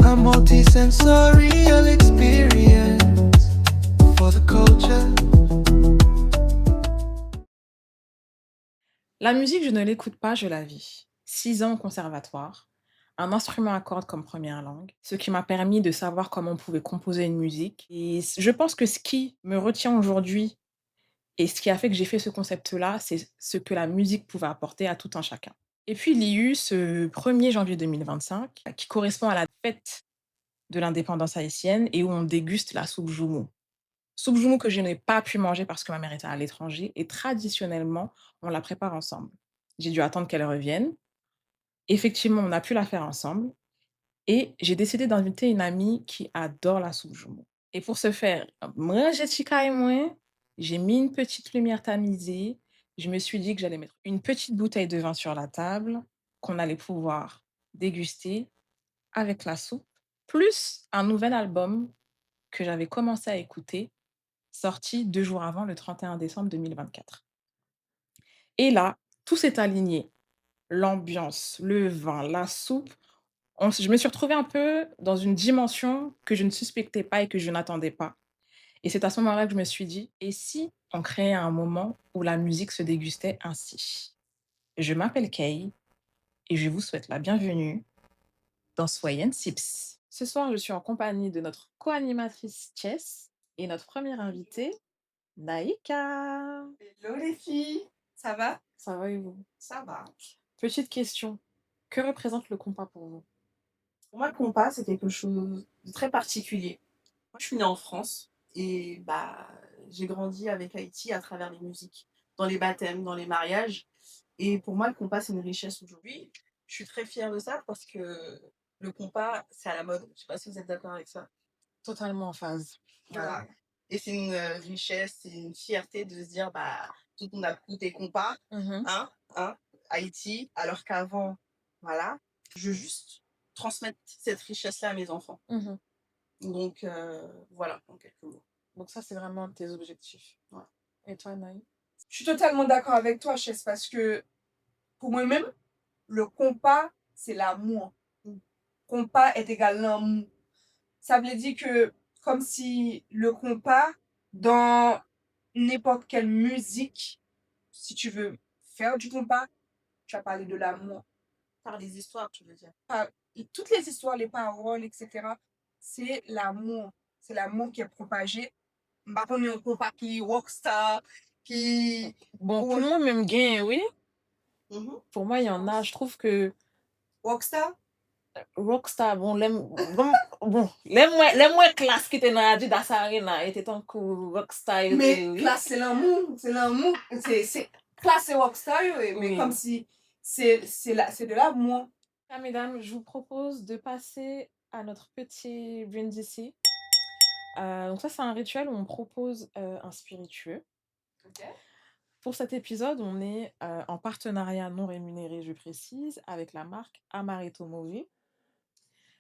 A multi-sensorial experience for the culture. La musique, je ne l'écoute pas, je la vis. 6 ans au conservatoire, un instrument à cordes comme première langue, ce qui m'a permis de savoir comment on pouvait composer une musique. Et je pense que ce qui me retient aujourd'hui et ce qui a fait que j'ai fait ce concept-là, c'est ce que la musique pouvait apporter à tout un chacun. Et puis il y a eu ce 1er janvier 2025 qui correspond à la fête de l'indépendance haïtienne et où on déguste la soupe joumou. Soupe joumou que je n'ai pas pu manger parce que ma mère était à l'étranger et traditionnellement, on la prépare ensemble. J'ai dû attendre qu'elle revienne. Effectivement, on a pu la faire ensemble et j'ai décidé d'inviter une amie qui adore la soupe joumou. Et pour ce faire, moi, j'ai tika et moi, j'ai mis une petite lumière tamisée. Je me suis dit que j'allais mettre une petite bouteille de vin sur la table, qu'on allait pouvoir déguster avec la soupe, plus un nouvel album que j'avais commencé à écouter, sorti 2 jours avant, le 31 décembre 2024. Et là, tout s'est aligné. L'ambiance, le vin, la soupe. Je me suis retrouvée un peu dans une dimension que je ne suspectais pas et que je n'attendais pas. Et c'est à ce moment-là que je me suis dit: «Et si on créait un moment où la musique se dégustait ainsi?» Je m'appelle Kay et je vous souhaite la bienvenue dans Sway Sips. Ce soir, je suis en compagnie de notre co-animatrice Chess et notre première invitée, Naïka. Hello les filles, ça va? Ça va et vous? Ça va. Petite question, que représente le compas pour vous? Pour moi, le compas, c'est quelque chose de très particulier. Moi, je suis née en France et j'ai grandi avec Haïti à travers les musiques, dans les baptêmes, dans les mariages. Et pour moi, le compas, c'est une richesse aujourd'hui. Je suis très fière de ça parce que le compas, c'est à la mode. Je sais pas si vous êtes d'accord avec ça. Totalement en phase. Voilà. Et c'est une richesse, c'est une fierté de se dire, tout le monde a goûté compas, Mmh. hein, Haïti, alors qu'avant, voilà, je veux juste transmettre cette richesse-là à mes enfants. Mmh. Donc, voilà, en quelques mots. Donc ça, c'est vraiment tes objectifs. Ouais. Et toi, Naï? Je suis totalement d'accord avec toi, Chess, parce que pour moi-même, le compas, c'est l'amour. Compas est égal à l'amour. Ça veut dire que, comme si le compas, dans n'importe quelle musique, si tu veux faire du compas, tu vas parler de l'amour. Par les histoires, tu veux dire. Toutes les histoires, les paroles, etc., c'est l'amour. C'est l'amour qui est propagé. Bah, on est un compas qui est rockstar, qui... Bon, pour moi, même gain, oui. Mhm. Pour moi, il y en a, je trouve que Rockstar? Rockstar, bon, les moins classe qui étaient dans Adidas Arena était tant que Rockstar. Mais oui. classe, c'est l'amour. C'est l'amour. Classe, c'est rockstar, oui, mais Oui. comme si c'est de l'amour. Ah, mesdames, je vous propose de passer à notre petit brindisi. Donc ça, c'est un rituel où on propose un spiritueux. Ok. Pour cet épisode, on est en partenariat non rémunéré, je précise, avec la marque Amaretto Movie.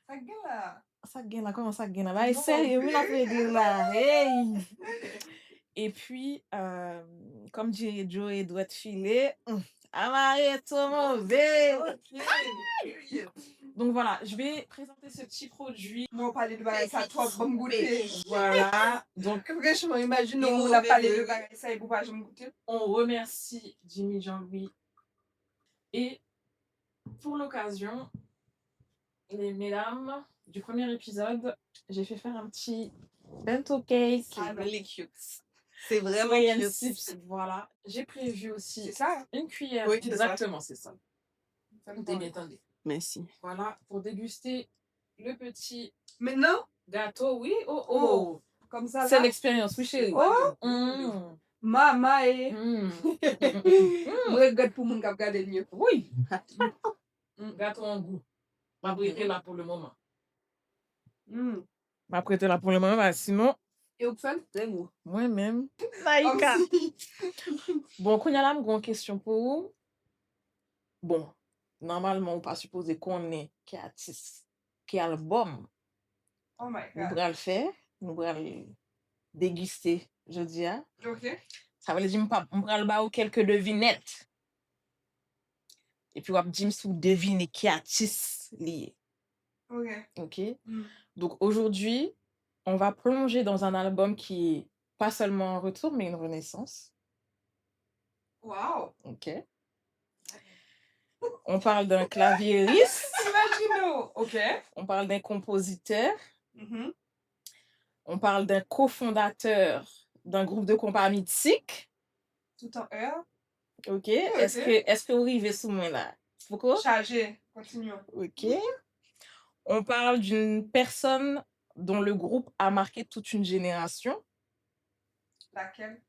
Ça gueule là. Ça gagne là, comment ça gagne là? Bah, Non. sérieux, vous l'avez dit là. Hey! Et puis, comme dirait Joe doit te filer, Amaretto Movie. Donc voilà, je vais présenter ce petit produit. Moi, on parlait de bagaille, ça toi, bon goûter. Voilà, donc Franchement, imagine, on a parlé de bagaille, ça, et pour pas jamais goûter. on remercie Jimmy Jean-Louis. Et pour l'occasion, les mesdames du premier épisode, j'ai fait faire un petit bento cake. C'est really cute. C'est vraiment Sway cute. Sips, voilà. J'ai prévu aussi C'est ça? une cuillère. Oui, c'est ça. Exactement, c'est ça. Attendez. Merci. Voilà, pour déguster le petit Maintenant, gâteau. Oui, oh. comme ça, C'est là. l'expérience, oui, chérie. Oh! Maman, eh. Mm. Moi, regarde pour mon cap garder mieux. Oui. Gâteau en goût. Ma prêter là pour le moment. Ma prêter là pour le moment, bah, sinon, Et au fun, c'est moi. moi-même. Naïka. Bon, quand il y a là, une question pour vous. Bon, normalement, on n'est pas supposé qu'on est qui artiste, qui album. Oh my Nous God. allons le faire, nous allons le déguster, je dis. Hein? Ok. Ça veut dire que on va le faire quelques devinettes. Et puis, on va dire si vous devinez qui artiste lié. Ok. OK? Mm. Donc aujourd'hui, on va plonger dans un album qui est pas seulement un retour, mais une renaissance. Wow. OK? On parle d'un claviériste, Imagine. Ok. on parle d'un compositeur, Mhm. on parle d'un cofondateur d'un groupe de compas mythique. Tout en heure. OK? Ok. Est-ce que vous arrivez sous moi là? Pourquoi? Chargé. Continuons. OK. On parle d'une personne dont le groupe a marqué toute une génération. Laquelle?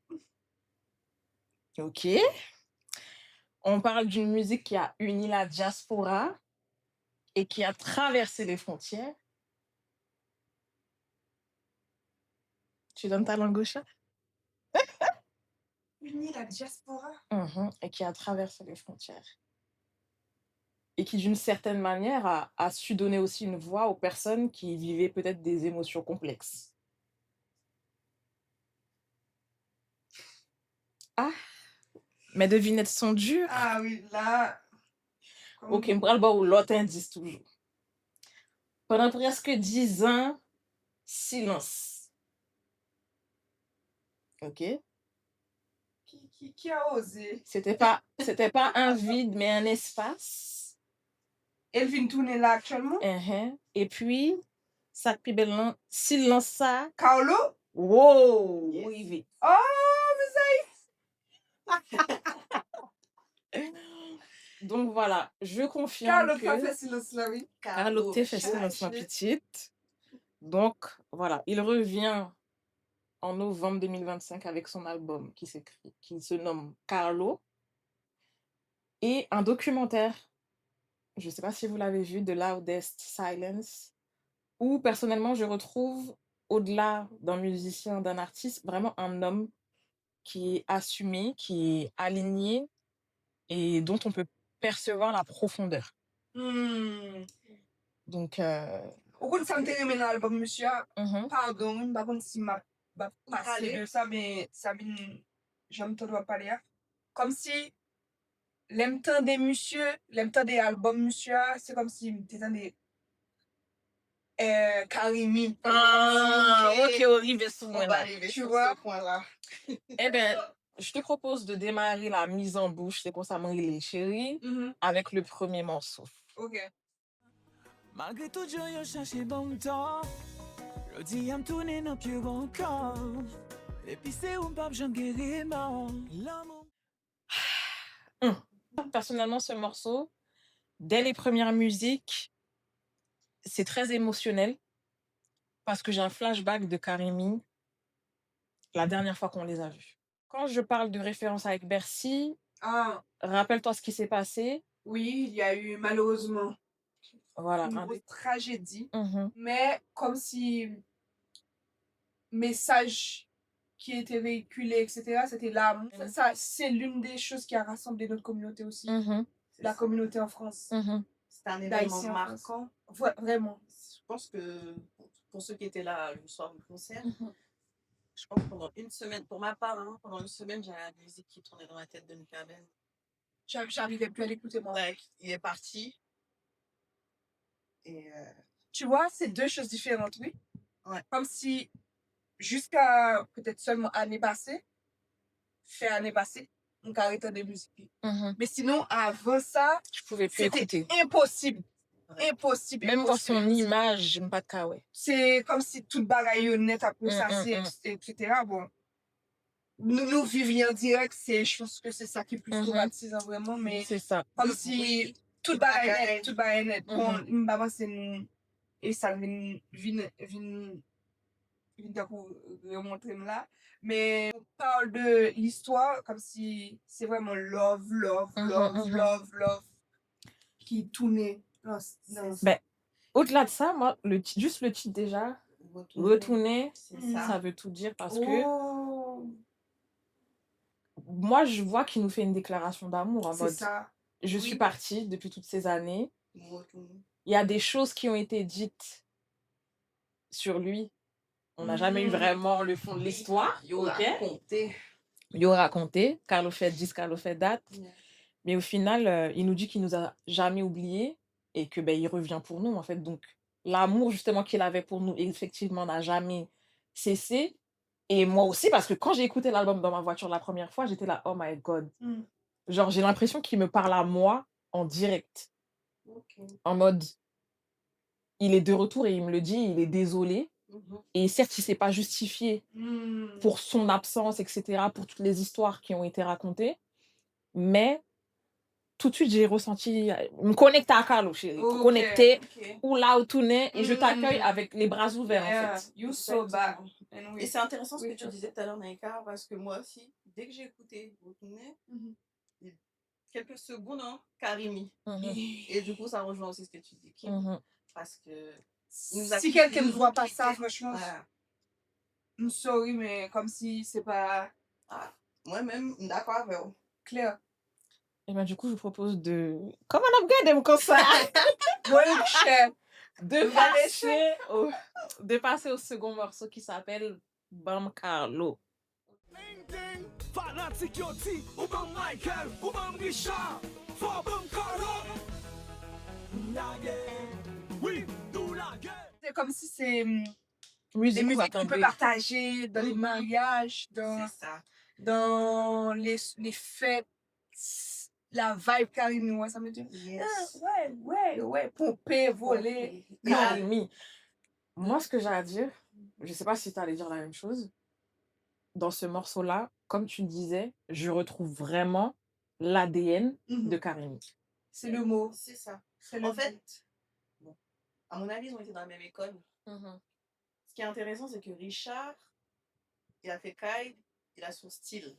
OK. On parle d'une musique qui a uni la diaspora et qui a traversé les frontières. Tu donnes ta langue au chat? Unis la diaspora. Et qui a traversé les frontières. Et qui, d'une certaine manière, a su donner aussi une voix aux personnes qui vivaient peut-être des émotions complexes. Ah, mes devinettes sont dures. Ah oui, là. Ok, je vais l'autre indice toujours. Pendant presque 10 ans, silence. Ok? Qui a osé? C'était pas un vide, mais un espace. Elle vient tourner là actuellement? Et puis, ça plus belle non, silence ça. Carlo? Wow! Yes. Oui, vite. Oh, mais Donc voilà, je ça, confirme Carlo que fait silence là, oui. Carlo T fait silence ma petite. Donc voilà, il revient en novembre 2025 avec son album qui se nomme Carlo et un documentaire, je ne sais pas si vous l'avez vu, The Loudest Silence, où personnellement je retrouve au-delà d'un musicien, d'un artiste, vraiment un homme qui est assumé, qui est aligné et dont on peut percevoir la profondeur. Donc, Au compte, ça me termine l'album, monsieur. mhm. Pardon, par contre, si m'a passé de ça, mais ça vient. J'aime te dois parler. Comme si, l'aime temps des monsieur, l'aime temps des albums, monsieur, c'est comme si t'étais des. Karimi. Ok, arrivé sur On moi va là. arriver Tu sur vois? ce point-là. Eh bien, je te propose de démarrer la mise en bouche, c'est pour ça que les chéris, avec le premier morceau. Ok. Malgré tout, je cherché bon temps. Je dis, I'm tourné dans pied encore. Et puis c'est où pape, j'en guéris, non. L'amour. Personnellement, ce morceau, dès les premières musiques, c'est très émotionnel parce que j'ai un flashback de Karimi la dernière fois qu'on les a vus. Quand je parle de référence avec Bercy, Ah, rappelle-toi ce qui s'est passé. oui, il y a eu malheureusement Voilà. une grosse tragédie, Mhm, mais comme si message qui était véhiculé, etc., c'était l'amour. Ça, c'est l'une des choses qui a rassemblé notre communauté aussi, mhm, la communauté en France. mhm. C'est un événement D'Haïtiens en France. marquant. Vraiment. Je pense que pour ceux qui étaient là le soir du concert, Mhm. je pense que pendant une semaine, pour ma part, hein, pendant une semaine, j'avais la musique qui tournait dans la tête de Nika Ben. J'arrivais plus à l'écouter, moi. Ouais, il est parti. Et Tu vois, c'est deux choses différentes, oui. Ouais. Comme si, jusqu'à peut-être seulement année passée, on arrêtait de musique. Mhm. Mais sinon, avant ça, Je pouvais plus c'était écouter. impossible. Ouais. Impossible. Même voir impossible, son impossible. image, j'aime pas de cas, ouais. C'est comme si toute bagaille honnête après ça, etc. Bon. Nous vivions en direct, je pense que c'est ça qui est plus Mhm. traumatisant vraiment, mais C'est ça. comme si toute bagaille net. Bon, Mhm. maman, c'est nous. Et ça vient remontrer là. Mais on parle de l'histoire comme si c'est vraiment love qui tournait. Ben, au-delà de ça, moi, juste le titre déjà, retourner, c'est ça. ça veut tout dire parce que Oh, moi, je vois qu'il nous fait une déclaration d'amour en c'est mode ça. je Oui. suis partie depuis toutes ces années. Retourner. Il y a des choses qui ont été dites sur lui. On n'a jamais eu vraiment le fond de l'histoire. Il aura raconté. Il aura raconté. Carlo fait 10, Carlo fait date. Ouais. Mais au final, il nous dit qu'il nous a jamais oubliés et que ben il revient pour nous en fait. Donc l'amour justement qu'il avait pour nous, effectivement, n'a jamais cessé et moi aussi parce que quand j'ai écouté l'album dans ma voiture la première fois, j'étais là: «Oh my God!» Mmh. Genre, j'ai l'impression qu'il me parle à moi en direct, OK. en mode, il est de retour et il me le dit, il est désolé Mmh. et certes, il s'est pas justifié Mmh. pour son absence et cetera, pour toutes les histoires qui ont été racontées, mais tout de suite, j'ai ressenti, me connecter à Carlo chérie, OK, connecter, OK. ou là ou tourner et je t'accueille Mmh. avec les bras ouverts, en Yeah, fait. you so back. Exactement. And Et we c'est intéressant ce we que tu here. disais tout à l'heure, Naïka, parce que moi aussi, dès que j'ai écouté Retourner, Mmh. et quelques secondes, hein, Karimi. Mmh. Et du coup, ça rejoint aussi ce que tu dis, Kim, Mmh. parce que il nous a Si quelqu'un ne nous voit ont pas ça, quittés. franchement, Voilà. I'm sorry, mais comme si c'est pas Ah, moi-même, d'accord avec vous. clair. Et ben, du coup, je vous propose de comment on regarde comme ça? Well, cher. De Va passer au de passer au second morceau qui s'appelle Bam Carlo. Ding ding, fanatique yo ti, ou bon Michael, ou bon Richard, fort bon Carlo. La guerre, oui, nous la guerre. C'est comme si c'est des Musique vous musiques qu'on peut attendez. partager dans les Mhm. mariages, C'est dans, ça. dans les fêtes. La vibe Karimi, ouais, ça me dit. Yes. Ouais, pomper, voler. Non. Karimi. Moi, ce que j'ai à dire, je sais pas si tu allais dire la même chose. Dans ce morceau-là, comme tu disais, je retrouve vraiment l'ADN de Karimi. C'est le mot. C'est ça. C'est le En mot. fait, bon, à mon avis, ils ont été dans la même école. Ce qui est intéressant, c'est que Richard, il a fait Kyle, il a son style.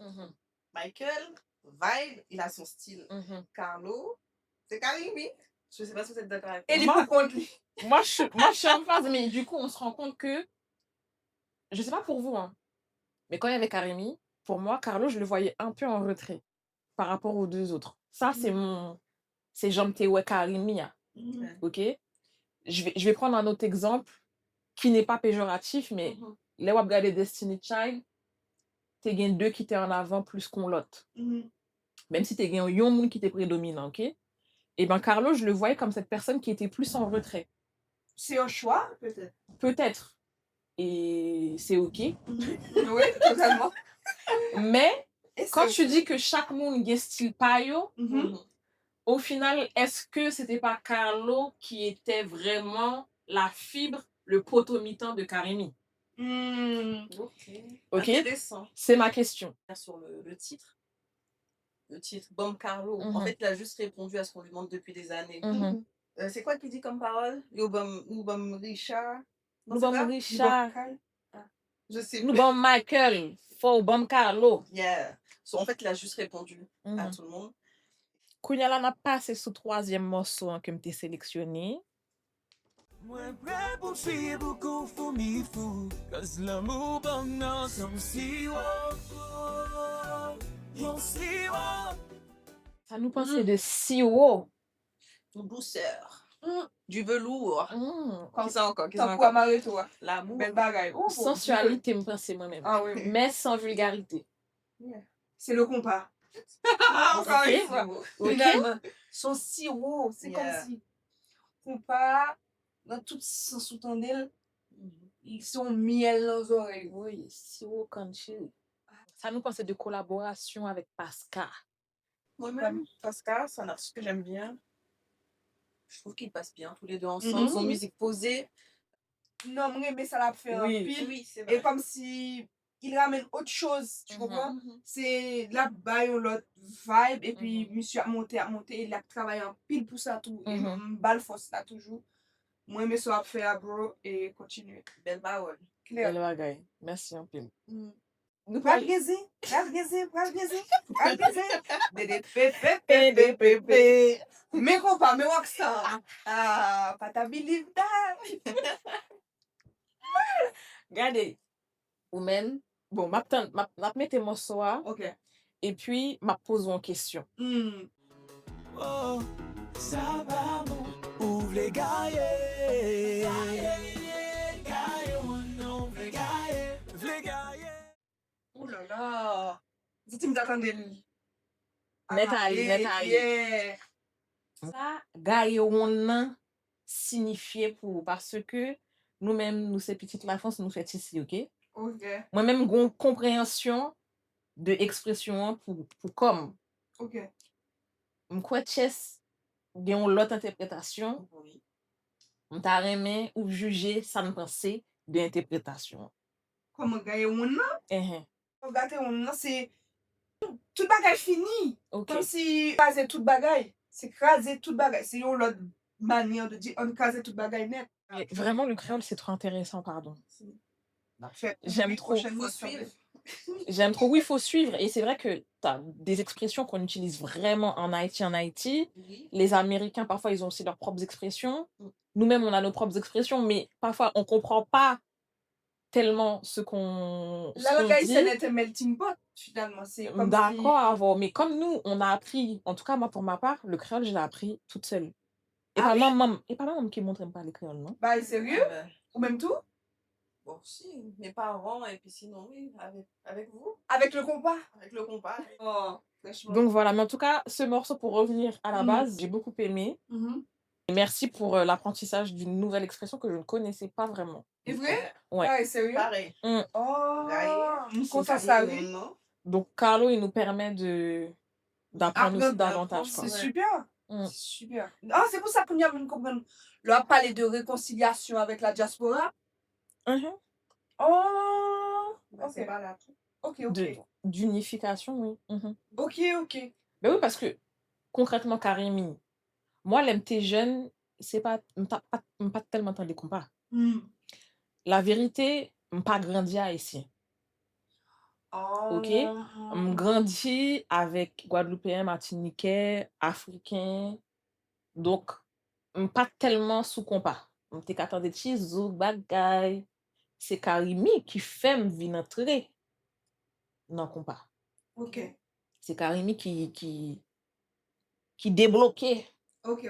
Michael, Vibe, il a son style. Carlo, c'est Karimi. Je sais pas si vous êtes d'accord avec Et moi. les pour contre lui. Moi, je suis en phase, mais du coup, on se rend compte que, je sais pas pour vous, hein, mais quand il y avait Karimi, pour moi, Carlo, je le voyais un peu en retrait par rapport aux deux autres. Ça, c'est Jean Mtewe Karimi, hein, Ouais. ok? Je vais prendre un autre exemple qui n'est pas péjoratif, mais les wap gade Destiny Child, t'es gen deux qui étaient en avant plus qu'on l'autre. Même si t'es gen yon moun qui était prédominant, ok? Et ben Carlo, je le voyais comme cette personne qui était plus en retrait. C'est un choix, peut-être. Peut-être. Et c'est ok. Oui, totalement. Mais Et quand c'est tu dis que chaque monde a style payo, Mhm. au final, est-ce que c'était pas Carlo qui était vraiment la fibre, le potomitan de Karimi? Ok. Ok? Intéressant. C'est ma question. Sur le titre. Le titre, Bom Carlo. En Mhm. fait, il a juste répondu à ce qu'on lui demande depuis des années. Mhm. C'est quoi qu'il dit comme parole? Yo bom Richard. Non, Nous c'est sommes ça? Richard, Je sais nous plus. sommes Michael, faut bon Carlo. Yeah. So, en fait, il a juste répondu à Mhm. tout le monde. Kounya la n'a passé sous troisième morceau hein, que m'te sélectionné. Moi prêt pour suivre beaucoup pour m'y fou, cause l'amour bon non son si yon si Ça nous pensait de Siwo. Une douceur. Du velours. Comme Qui ça encore? Qui Tant ça pour encore? amarrer toi. L'amour. Belle bagaille. Oh, bon Sensualité, me pensait moi-même. Dieu. Ah oui. Mais sans vulgarité. C'est le compas. Encore Ok. une fois. Ok. Finalement, son sirop, c'est Yeah. comme si compas, dans tout son sous-tendel, ils sont miel dans les oreilles. Oui, Siwo Country. Ça nous pensait de collaboration avec Pascal. Moi-même, Pascal, c'est un artiste que j'aime bien. Je trouve qu'ils passent bien tous les deux ensemble. Son musique posée. Non, mais ça l'a fait Oui. un pile. Oui, c'est Et comme si il ramène autre chose, tu comprends? C'est là, bas, l'autre vibe, et puis monsieur a monté, il a travaillé en pile pour ça tout. Et balle force là toujours. Moi, mais ça a fait à bro et continuer. Belle parole. Claire. Belle bagaille. Merci un peu. Nous Pral gezi. Dede pepe. Mais compas, mais rockstar. Ah, pas ta believe that. Regardez, ou même, bon, m'a mette morceau à, Ok. et puis m'a pose une question. oh, ça va mon, ouvre les gaillets. Gaillets, on ouvre les gaillets. Oh là là. Tu m'attendais. Net aïe. Yeah. Ça, gaye on nan, signifiait pour parce que nous-mêmes, nous, ces petites la France, nous fait ici, OK? Ok, Moi-même, gon compréhension de expression pour comme. ok. M'kwa chess, gen yon l'autre interprétation, Oui. m'ta remè ou juger ça me pensé de interprétation. Comment gagner mon nom? Eh, Gâter mon nom, c'est tout bagay fini. OK. Comme si craser tout bagay. C'est craser tout bagay. C'est une autre manière de dire on craser tout bagay net. Mais vraiment, le créole, c'est trop intéressant, pardon. Fait, J'aime oui, trop. prochaine Faut fois, s'il te plaît. suivre. J'aime trop. Oui, il faut suivre. Et c'est vrai que tu as des expressions qu'on utilise vraiment en Haïti. Oui. Les Américains, parfois, ils ont aussi leurs propres expressions. Mm. Nous-mêmes, on a nos propres expressions, mais parfois, on comprend pas tellement ce qu'on La langue haïtienne dit. est un melting pot, finalement. C'est comme D'accord, avant. Mais comme nous, on a appris, en tout cas, moi, pour ma part, le créole, je l'ai appris toute seule. Et Ah pas maman qui montre pas le créole, non? Bah, sérieux? Ben, Ou même tout? bon, si, mes parents, et puis sinon, oui, avec vous, Avec le compas? avec le compas. Oh, franchement. Donc voilà, mais en tout cas, ce morceau, pour revenir à la Mm. base, j'ai beaucoup aimé. Mhm. Et merci pour l'apprentissage d'une nouvelle expression que je ne connaissais pas vraiment. C'est vrai? Ouais. Ah, sérieux? Pareil. Mm. Oh, Pareil. qu'on fasse ça, oui. Non. Donc Carlo, il nous permet d'apprendre aussi Apprendre, davantage. Quoi. C'est Ouais. super. Mm. C'est super. Ah, c'est pour ça qu'on y a une comprendre. Là, on parler de réconciliation avec la diaspora. Mhm. Oh, Ben, c'est ok. pas là. Ok. D'unification, oui. Mhm. Ok. Ben oui, parce que concrètement, Karimi, moi, l'MT jeune, c'est pas, m'pas tellement entendu compas. Hmm. La vérité, m'pas grandi à ici. Ok? M'grandi avec Guadeloupéen, Martiniquais, Africain. Donc, m'pas tellement sous compas. M'te qu'attendre zouk bagay. C'est Karimi qui fait m'vin entrer dans compas. Ok. C'est Karimi qui débloquait Ok.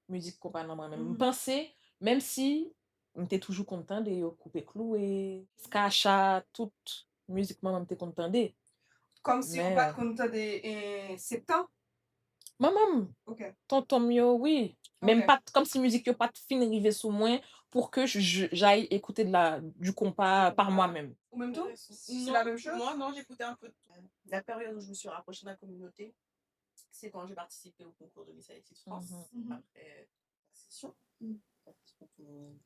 musique compas dans moi-même. Mhm. M'penser, même si m'étais toujours content de couper cloué, skacha, toute musique moi m'étais content de. Comme si on Mais pas content de septembre. maman, Ok. tonton mio, oui. Même Ok. pas comme si musique yo pas de fin arrivé sous moi pour que j'aille écouter du compas par moi-même. Ou même tout? C'est Non, la même chose? Moi, non, j'écoutais un peu de tout. La période où je me suis rapprochée de la communauté, c'est quand j'ai participé au concours de Miss Haïti de France. Mhm. Après la session. Mhm.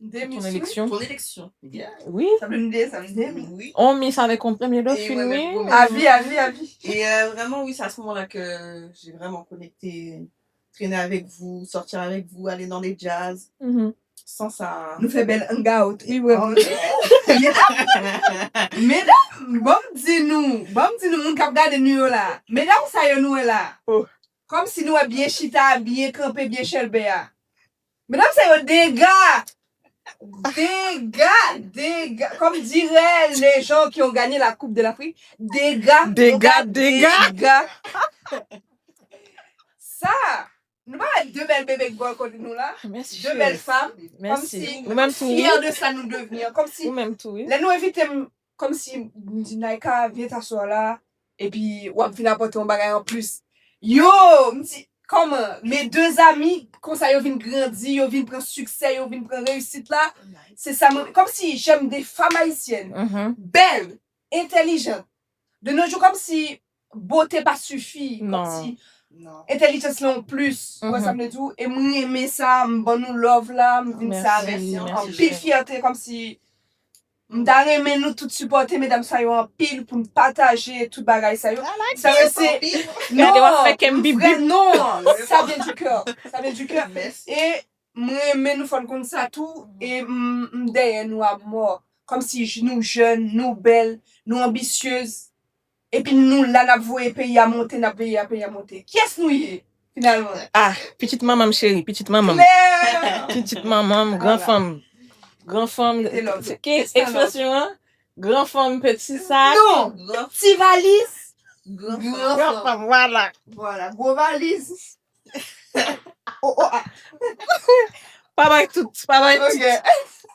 Ton élection. Ton élection. Yeah. Oui. Ça me dit. Oui. On met ça avec un premier lot Et filmé. ouais, Avis. Et vraiment, oui, c'est à ce moment-là que j'ai vraiment connecté, traîner avec vous, sortir avec vous, aller dans les jazz. Mhm. Sans ça. Nous fait belle hangout. Oui, ouais. Mesdames, bon dis-nous, moun kap gade nou yo la. Mesdames, ça yo nou là. Oh. Comme si nous bien chita, bien campé, bien chelbe ya. Mesdames, ça yo dégâts. Comme diraient les gens qui ont gagné la Coupe de l'Afrique. Dégâts. Ça, nous avons deux belles bébés qui vont côté nous là. Merci. Deux belles femmes. Merci. Comme si Ou même tout. fiers de ça nous devenir. Comme si Ou même tout, oui. là nous invitons comme si dit Naika viens t'asseoir là et puis ou venir apporter un bagage en plus. Yo, comme mes deux amis comme ça yo viennent grandir, yo viennent prendre succès, yo viennent prendre réussite là. C'est ça comme si j'aime des femmes haïtiennes Mhm. belles, intelligentes. De nos jours comme si beauté pas suffit, Non. comme si Non. intelligence là en plus. Mhm. Moi ça me dit tout et moi aimer ça, bon nous love là, me vinn ça avec Merci, en merci, pile chérie. fierté comme si m'ta remè nous tout supporter mesdames ça yo en pile pour nous partager tout bagay ça yo. Ça c'est Mais they was like un bip vrai, bip. non, ça vient du cœur. Ça vient du cœur. Merci. Et moi aimer nous faire comme ça tout et derrière nous à mort comme si nous jeunes, nous belles, nous ambitieuses. Et puis nous là n'a voué pays à monter, n'a pays à monter. Qui est-ce nous y est finalement? Ah, petite maman chérie, petite maman. Claire. Petite maman, grand Voilà. femme. Grand femme. C'est l'autre. C'est quelle expression, hein? Grand femme, petit sac. Non, Grand, petit valise. grand, Grand femme, voilà. Voilà, gros valise. Pas mal tout, pas mal tout. Ok.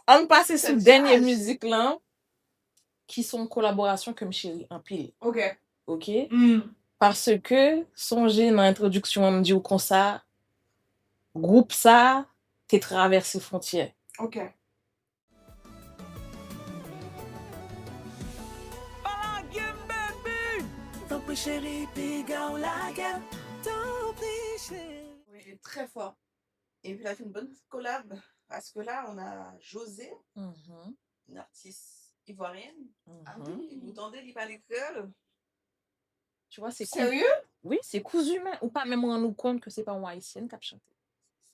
On passe sur C'est la dernière jazz. musique là, qui sont collaboration comme chérie, en pile. Ok. Ok? Mm. Parce que, songez dans l'introduction, on me dit comme ça, groupe ça, t'es traversé frontière. Ok. Pas la game, baby. Tant pis, chérie, puis gars, la game. Tant pis, chérie. Oui, il est très fort. Et puis, il a fait une bonne collab. Parce que là, on a José, Mhm, une artiste ivoirienne. Ah mhm. Et vous oui. entendez, il parle créole. Tu vois, c'est cool. Sérieux? Oui, c'est cousu humain. Ou pas même rendre nous compte que c'est pas une haïtienne qui a chanté.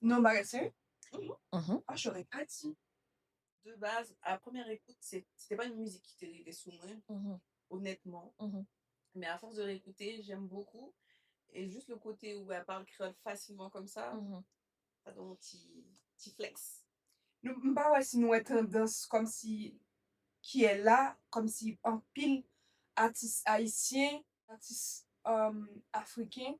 Non, bah, sérieux? Mhm. Mhm, Ah, j'aurais pas dit. De base, à première écoute, c'était pas une musique qui était arrivée sous moi, mhm, honnêtement. mhm. Mais à force de réécouter, j'aime beaucoup. Et juste le côté où elle parle créole facilement comme ça, Mhm. ça donne un petit flex. Nous, bah ouais, si nous avons tendance comme si, qui est là, comme si en pile, artistes haïtiens, artistes africains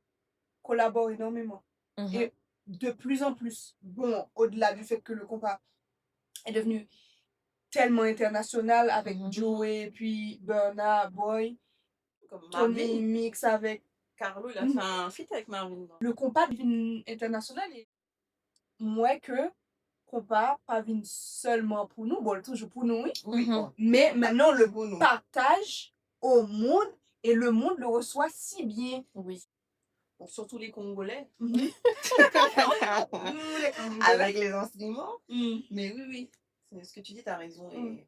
collaborent énormément. Mhm. Et de plus en plus, bon, au-delà du fait que le compas est devenu tellement international avec Mhm. Joey, puis Burna Boy, Comme Tony Marvin, Mix avec. Carlo, il a Mhm. fait un feat avec Marvin. Non? Le compas devenu international et moi que compas pas venu seulement pour nous, bon, toujours pour nous, oui. Oui, Mhm. bon. Mais maintenant, le Pour nous. partage au monde et le monde le reçoit si bien. Oui. Bon, surtout les Congolais. Mhm. avec Avec les instruments. Mm. Mais oui, oui. C'est ce que tu dis, tu as raison. Et Mm.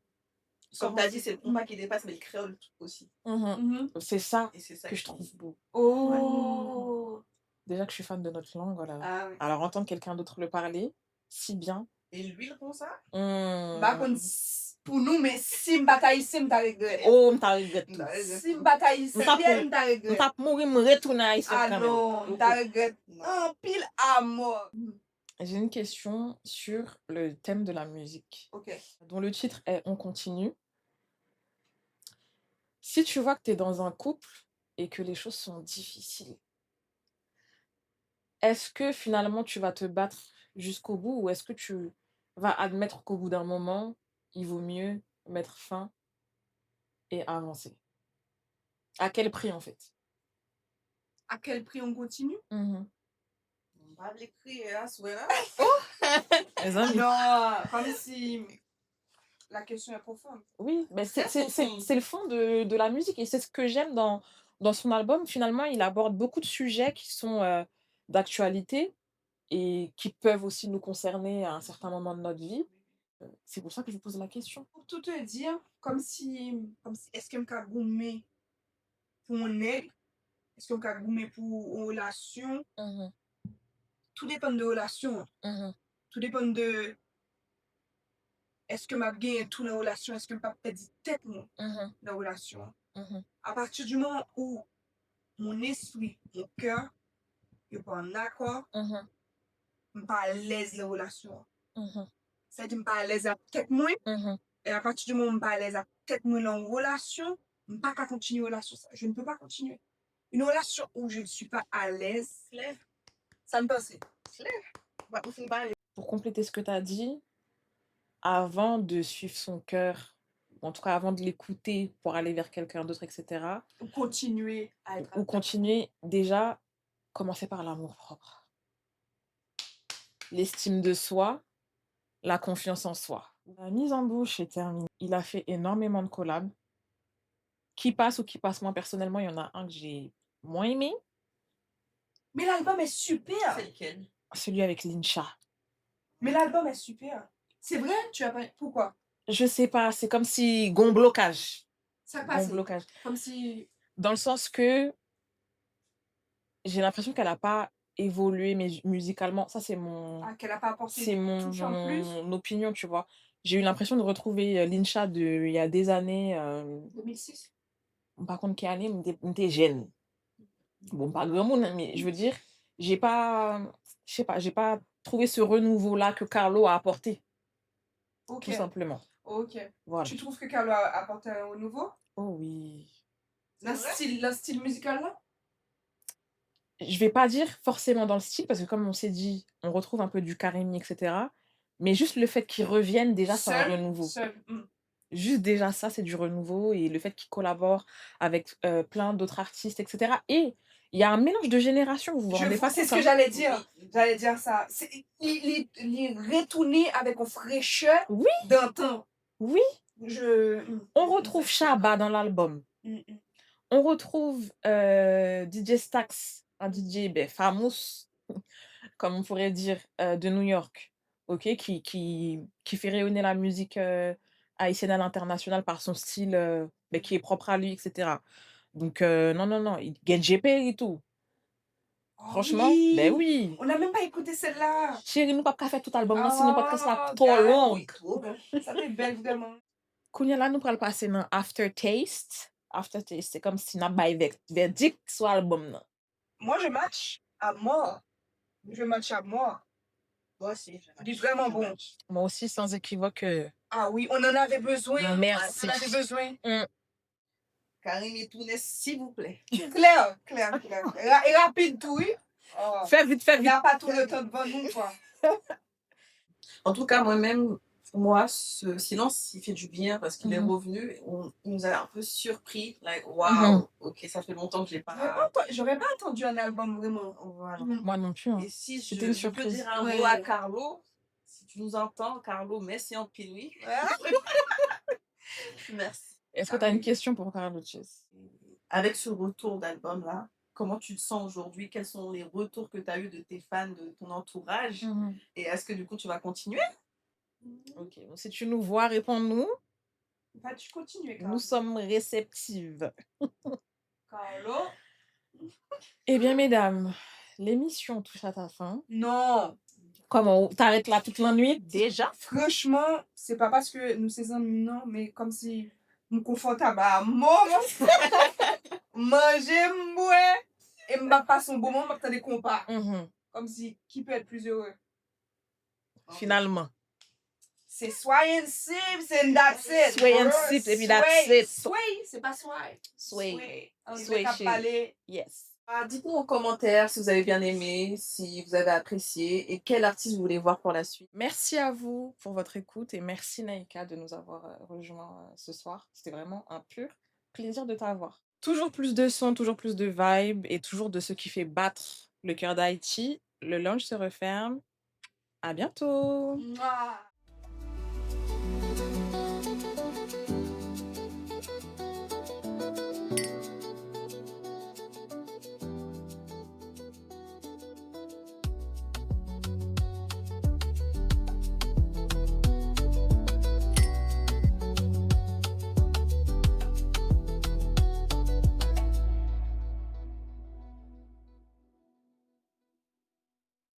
comme tu as dit, c'est le compas qui dépasse, mais le créole aussi. Mhm. Mhm. C'est ça Et c'est ça que je qui- trouve beau. Oh. Déjà que je suis fan de notre langue, voilà. Ah oui. Alors entendre quelqu'un d'autre le parler si bien. Et l'huile comme ça? Bah, hmm. kon, pour nous, mais si m'bataille, si m'ta regret. Oh, m'ta regret tout. Si m'bataille, si M'ta pou- m'ta regret. M'ta mourir, me retourner à Haïtien Ah quand même. non, m'ta regret. Non. En pile à mort. J'ai une question sur le thème de la musique, Ok. dont le titre est On continue. Si tu vois que tu es dans un couple et que les choses sont difficiles, est-ce que finalement tu vas te battre jusqu'au bout ou est-ce que tu vas admettre qu'au bout d'un moment, il vaut mieux mettre fin et avancer? À quel prix en fait? À quel prix on continue? Mhm. On va l'écrire, hein, souhait, hein? Les amis. Non, comme si la question est profonde. Oui, mais c'est Très c'est- c'est- profonde. c'est le fond de la musique et c'est ce que j'aime dans son album. Finalement, il aborde beaucoup de sujets qui sont d'actualité et qui peuvent aussi nous concerner à un certain moment de notre vie. C'est pour ça que je vous pose la question. Pour tout te dire, comme si est-ce que m'ka goumé pour un aigle? Est-ce que m'ka goumé pour une relation? Mhm, Tout dépend de relation. mhm, Tout dépend de est-ce que m'a gagné tout dans relation? Est-ce que m'a perdu tête moi mhm, dans relation? mhm, À partir du moment où mon esprit, mon cœur, n'est pas en accord, mhm, je ne suis pas à l'aise dans la relation. mhm, Ça veut dire que je ne suis pas à l'aise avec tête moi. mhm. Et à partir du moment où je ne suis pas à l'aise avec tête moi dans une relation, je ne peux pas continuer une relation. Je ne peux pas continuer. Une relation où je ne suis pas à l'aise, Claire. ça me passe. Bah, on finit par aller. Pour compléter ce que tu as dit, avant de suivre son cœur, ou en tout cas avant de l'écouter pour aller vers quelqu'un d'autre, etc., Ou continuer à être ou continuer, déjà, commencer par l'amour propre. L'estime de soi, la confiance en soi. La mise en bouche est terminée. Il a fait énormément de collabs. Qui passe ou qui passe moins personnellement, il y en a un que j'ai moins aimé, Mais l'album est super. C'est lequel? celui avec Lincha. Mais l'album est super. C'est vrai, tu as pas. Pourquoi? Je sais pas, c'est comme si gon blocage. Ça Gon passe. blocage. Comme si. Dans le sens que j'ai l'impression qu'elle n'a pas évolué musicalement. Ça, c'est mon, Ah, qu'elle n'a pas apporté c'est une touche en plus. mon opinion, tu vois. J'ai eu l'impression de retrouver Lincha il y a des années. 2006. Par contre, quelle année, m'était jeune. Bon, pas grand monde, hein, mais je veux dire, je sais pas, j'ai pas trouvé ce renouveau-là que Carlo a apporté, Ok. tout simplement. Ok. Voilà. Tu trouves que Carlo a apporté un renouveau? Oh oui. Le style musical là? Je vais pas dire forcément dans le style, parce que comme on s'est dit, on retrouve un peu du Karimi, etc. Mais juste le fait qu'ils reviennent, déjà, c'est un renouveau. Seul. Juste déjà ça, c'est du renouveau. Et le fait qu'ils collaborent avec plein d'autres artistes, etc. Et Il y a un mélange de générations, vous vous Je rendez vois, pas c'est compte, ce que hein? j'allais dire. Oui. J'allais dire ça. Il retourné avec une fraîcheur Oui, d'antan. oui. Je... On retrouve Shabba dans l'album. Mm, mm. On retrouve DJ Stax, un DJ famous, comme on pourrait dire, de New York, ok, qui fait rayonner la musique haïtienne à l'international par son style qui est propre à lui, etc. Donc, non, non, non, Get GP et tout. Oh Franchement, ben oui! oui. On n'a même pas écouté celle-là. Chérie, nous pas qu'à faire tout album, non, sinon podcast là Oh, trop gars, long. Oui, trop bon. ça fait belle vraiment. Kounya là, nous pral passer dans Aftertaste. Aftertaste, c'est comme si n'a pas verdict sur l'album là. Moi, je match à mort. Je match à mort. Moi aussi, je Il est vraiment bon. Moi aussi, sans équivoque. Ah oui, on en avait besoin. Non, merci. On en avait besoin. Karim et Tounes, s'il vous plaît. Claire. Et rapide tout, oui. Oh. Fais vite, fais On vite. n'a pas tout le temps devant nous, quoi. En tout cas, moi-même, moi, ce silence, il fait du bien parce qu'il est Mhm. revenu. Il nous a un peu surpris. Like, Mhm. waouh, ok, ça fait longtemps que je l'ai pas. J'aurais pas attendu un album vraiment. Voilà. Moi non plus. Hein. Et si C'était une je peux surprise. dire un Ouais. mot à Carlo, si tu nous entends, Carlo, merci en pile, oui. Merci. Est-ce que tu as une question pour Carlo Chess? Avec ce retour d'album-là, comment tu te sens aujourd'hui? Quels sont les retours que tu as eus de tes fans, de ton entourage? Et est-ce que du coup, tu vas continuer? Ok, donc si tu nous vois, réponds-nous. Vas-tu continuer, Nous sommes réceptives. Carlo? Eh bien, mesdames, l'émission touche à sa fin. Non. Comment? T'arrêtes là toute la nuit déjà? Franchement, c'est pas parce que nous sommes amis, non, mais comme si nous confortable à mort. Manger, moi, et m'a passé un bon moment, m'a des compas. Comme si, qui peut être plus heureux? Finalement. C'est sway and sip, c'est that's it. Sway and sip, et puis that's it. Sway, c'est pas sway. Sway. On Sway va chez- parler. Yes. Dites-nous en commentaire si vous avez bien aimé, si vous avez apprécié et quel artiste vous voulez voir pour la suite. Merci à vous pour votre écoute et merci Naïka de nous avoir rejoints ce soir. C'était vraiment un pur plaisir de t'avoir. Toujours plus de sons, toujours plus de vibes et toujours de ce qui fait battre le cœur d'Haïti. Le lounge se referme. À bientôt. Mouah.